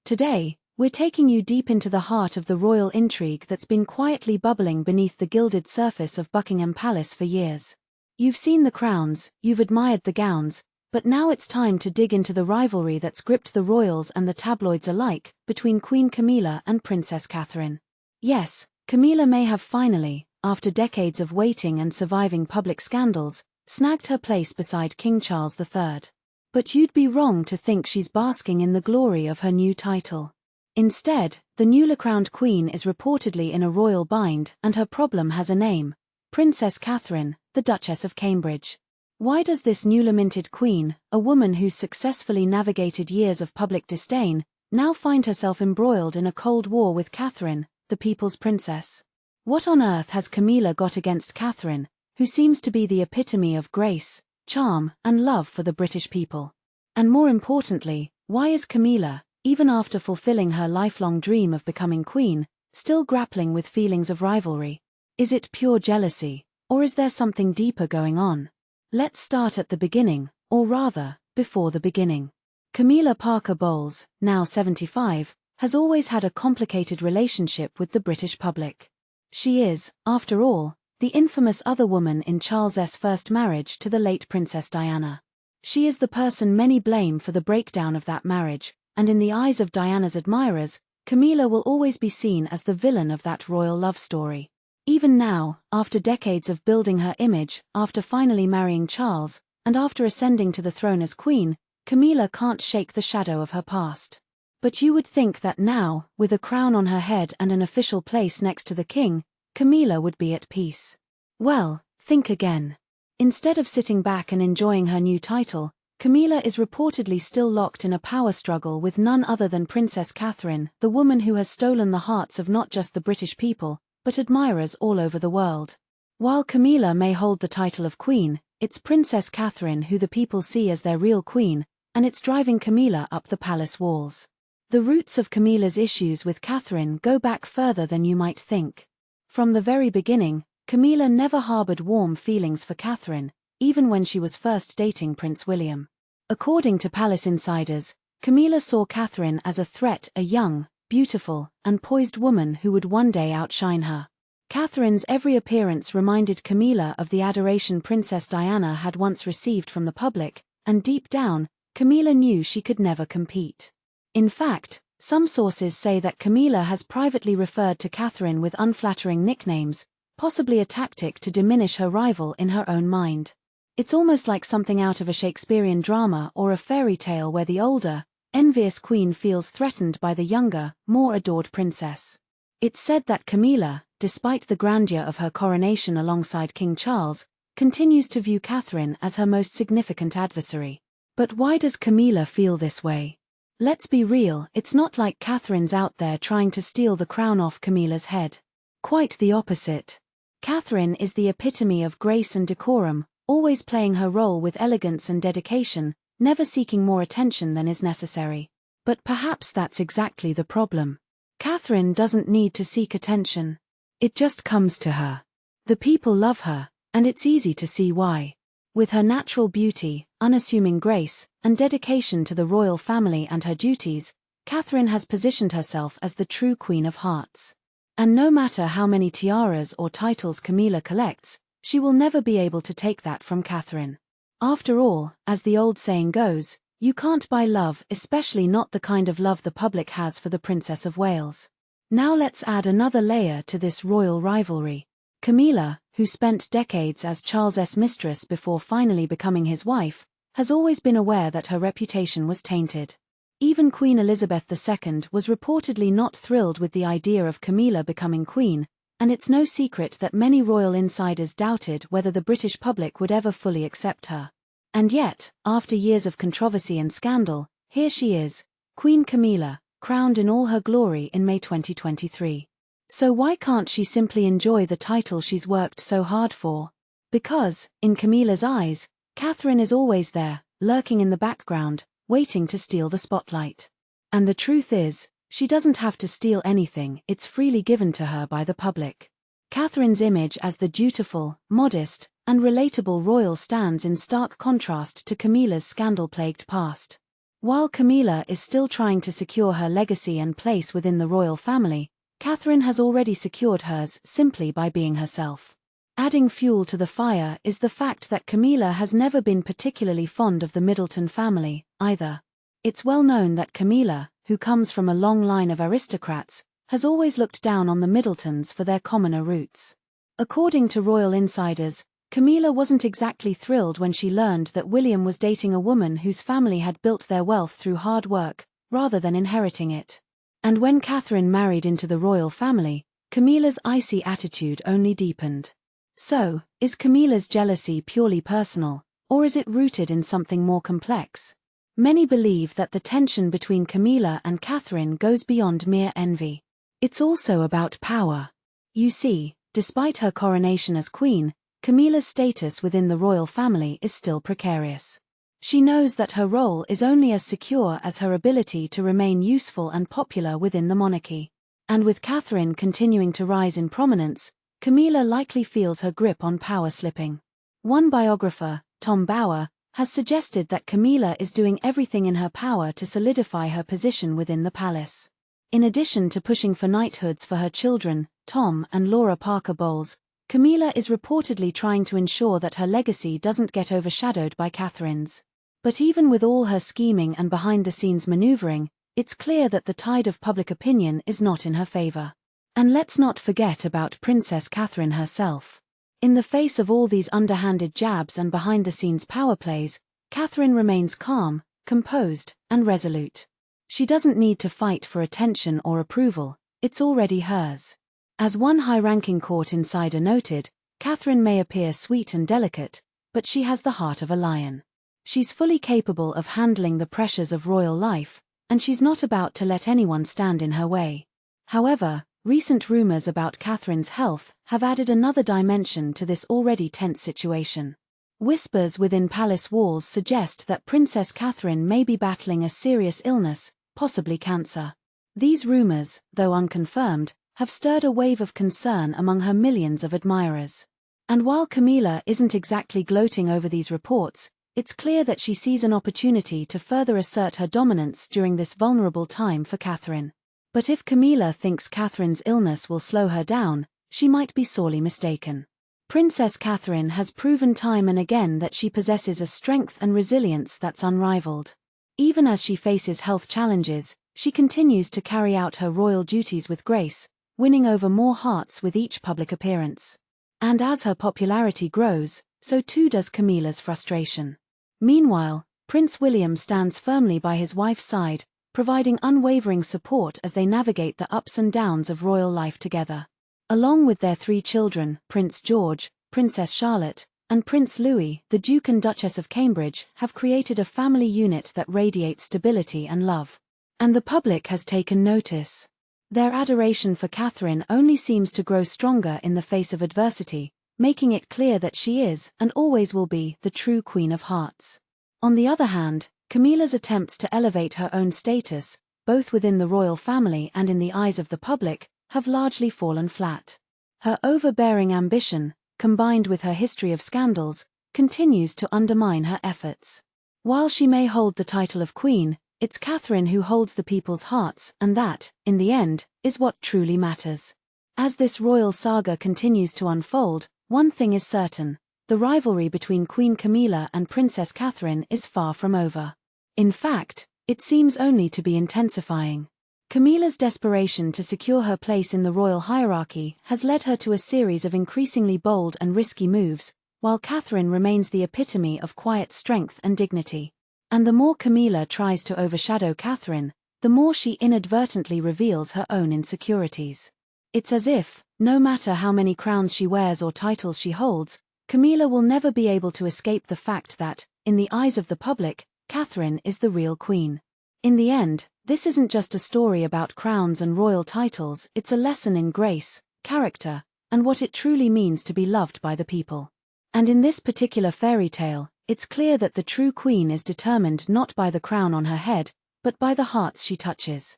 Today, we're taking you deep into the heart of the royal intrigue that's been quietly bubbling beneath the gilded surface of Buckingham Palace for years. You've seen the crowns, you've admired the gowns, but now it's time to dig into the rivalry that's gripped the royals and the tabloids alike, between Queen Camilla and Princess Catherine. Yes, Camilla may have finally, after decades of waiting and surviving public scandals, snagged her place beside King Charles III. But you'd be wrong to think she's basking in the glory of her new title. Instead, the newly crowned queen is reportedly in a royal bind, and her problem has a name: Princess Catherine, the Duchess of Cambridge. Why does this newly minted queen, a woman who's successfully navigated years of public disdain, now find herself embroiled in a cold war with Catherine, the people's princess? What on earth has Camilla got against Catherine, who seems to be the epitome of grace, charm, and love for the British people? And more importantly, why is Camilla, even after fulfilling her lifelong dream of becoming queen, still grappling with feelings of rivalry? Is it pure jealousy, or is there something deeper going on? Let's start at the beginning, or rather, before the beginning. Camilla Parker Bowles, now 75, has always had a complicated relationship with the British public. She is, after all, the infamous other woman in Charles's first marriage to the late Princess Diana. She is the person many blame for the breakdown of that marriage, and in the eyes of Diana's admirers, Camilla will always be seen as the villain of that royal love story. Even now, after decades of building her image, after finally marrying Charles, and after ascending to the throne as queen, Camilla can't shake the shadow of her past. But you would think that now, with a crown on her head and an official place next to the king, Camilla would be at peace. Well, think again. Instead of sitting back and enjoying her new title, Camilla is reportedly still locked in a power struggle with none other than Princess Catherine, the woman who has stolen the hearts of not just the British people, but admirers all over the world. While Camilla may hold the title of queen, it's Princess Catherine who the people see as their real queen, and it's driving Camilla up the palace walls. The roots of Camilla's issues with Catherine go back further than you might think. From the very beginning, Camilla never harbored warm feelings for Catherine, even when she was first dating Prince William. According to palace insiders, Camilla saw Catherine as a threat, a young, beautiful, and poised woman who would one day outshine her. Catherine's every appearance reminded Camilla of the adoration Princess Diana had once received from the public, and deep down, Camilla knew she could never compete. In fact, some sources say that Camilla has privately referred to Catherine with unflattering nicknames, possibly a tactic to diminish her rival in her own mind. It's almost like something out of a Shakespearean drama or a fairy tale where the older, envious queen feels threatened by the younger, more adored princess. It's said that Camilla, despite the grandeur of her coronation alongside King Charles, continues to view Catherine as her most significant adversary. But why does Camilla feel this way? Let's be real, it's not like Catherine's out there trying to steal the crown off Camilla's head. Quite the opposite. Catherine is the epitome of grace and decorum, always playing her role with elegance and dedication, never seeking more attention than is necessary. But perhaps that's exactly the problem. Catherine doesn't need to seek attention. It just comes to her. The people love her, and it's easy to see why. With her natural beauty, unassuming grace, and dedication to the royal family and her duties, Catherine has positioned herself as the true Queen of Hearts. And no matter how many tiaras or titles Camilla collects, she will never be able to take that from Catherine. After all, as the old saying goes, you can't buy love, especially not the kind of love the public has for the Princess of Wales. Now let's add another layer to this royal rivalry. Camilla, who spent decades as Charles's mistress before finally becoming his wife, has always been aware that her reputation was tainted. Even Queen Elizabeth II was reportedly not thrilled with the idea of Camilla becoming queen, and it's no secret that many royal insiders doubted whether the British public would ever fully accept her. And yet, after years of controversy and scandal, here she is, Queen Camilla, crowned in all her glory in May 2023. So why can't she simply enjoy the title she's worked so hard for? Because, in Camilla's eyes, Catherine is always there, lurking in the background, waiting to steal the spotlight. And the truth is, she doesn't have to steal anything, it's freely given to her by the public. Catherine's image as the dutiful, modest, and relatable royal stands in stark contrast to Camilla's scandal-plagued past. While Camilla is still trying to secure her legacy and place within the royal family, Catherine has already secured hers simply by being herself. Adding fuel to the fire is the fact that Camilla has never been particularly fond of the Middleton family, either. It's well known that Camilla, who comes from a long line of aristocrats, has always looked down on the Middletons for their commoner roots. According to royal insiders, Camilla wasn't exactly thrilled when she learned that William was dating a woman whose family had built their wealth through hard work, rather than inheriting it. And when Catherine married into the royal family, Camilla's icy attitude only deepened. So, is Camilla's jealousy purely personal, or is it rooted in something more complex? Many believe that the tension between Camilla and Catherine goes beyond mere envy. It's also about power. You see, despite her coronation as queen, Camilla's status within the royal family is still precarious. She knows that her role is only as secure as her ability to remain useful and popular within the monarchy. And with Catherine continuing to rise in prominence, Camilla likely feels her grip on power slipping. One biographer, Tom Bower, has suggested that Camilla is doing everything in her power to solidify her position within the palace. In addition to pushing for knighthoods for her children, Tom and Laura Parker Bowles, Camilla is reportedly trying to ensure that her legacy doesn't get overshadowed by Catherine's. But even with all her scheming and behind-the-scenes maneuvering, it's clear that the tide of public opinion is not in her favor. And let's not forget about Princess Catherine herself. In the face of all these underhanded jabs and behind-the-scenes power plays, Catherine remains calm, composed, and resolute. She doesn't need to fight for attention or approval, it's already hers. As one high-ranking court insider noted, Catherine may appear sweet and delicate, but she has the heart of a lion. She's fully capable of handling the pressures of royal life, and she's not about to let anyone stand in her way. However, recent rumors about Catherine's health have added another dimension to this already tense situation. Whispers within palace walls suggest that Princess Catherine may be battling a serious illness, possibly cancer. These rumors, though unconfirmed, have stirred a wave of concern among her millions of admirers. And while Camilla isn't exactly gloating over these reports, it's clear that she sees an opportunity to further assert her dominance during this vulnerable time for Catherine. But if Camilla thinks Catherine's illness will slow her down, she might be sorely mistaken. Princess Catherine has proven time and again that she possesses a strength and resilience that's unrivaled. Even as she faces health challenges, she continues to carry out her royal duties with grace, winning over more hearts with each public appearance. And as her popularity grows, so too does Camilla's frustration. Meanwhile, Prince William stands firmly by his wife's side, providing unwavering support as they navigate the ups and downs of royal life together. Along with their 3 children, Prince George, Princess Charlotte, and Prince Louis, the Duke and Duchess of Cambridge, have created a family unit that radiates stability and love. And the public has taken notice. Their adoration for Catherine only seems to grow stronger in the face of adversity, making it clear that she is, and always will be, the true Queen of Hearts. On the other hand, Camilla's attempts to elevate her own status, both within the royal family and in the eyes of the public, have largely fallen flat. Her overbearing ambition, combined with her history of scandals, continues to undermine her efforts. While she may hold the title of Queen, it's Catherine who holds the people's hearts, and that, in the end, is what truly matters. As this royal saga continues to unfold, one thing is certain: the rivalry between Queen Camilla and Princess Catherine is far from over. In fact, it seems only to be intensifying. Camilla's desperation to secure her place in the royal hierarchy has led her to a series of increasingly bold and risky moves, while Catherine remains the epitome of quiet strength and dignity. And the more Camilla tries to overshadow Catherine, the more she inadvertently reveals her own insecurities. It's as if, no matter how many crowns she wears or titles she holds, Camilla will never be able to escape the fact that, in the eyes of the public, Catherine is the real queen. In the end, this isn't just a story about crowns and royal titles, it's a lesson in grace, character, and what it truly means to be loved by the people. And in this particular fairy tale, it's clear that the true queen is determined not by the crown on her head, but by the hearts she touches.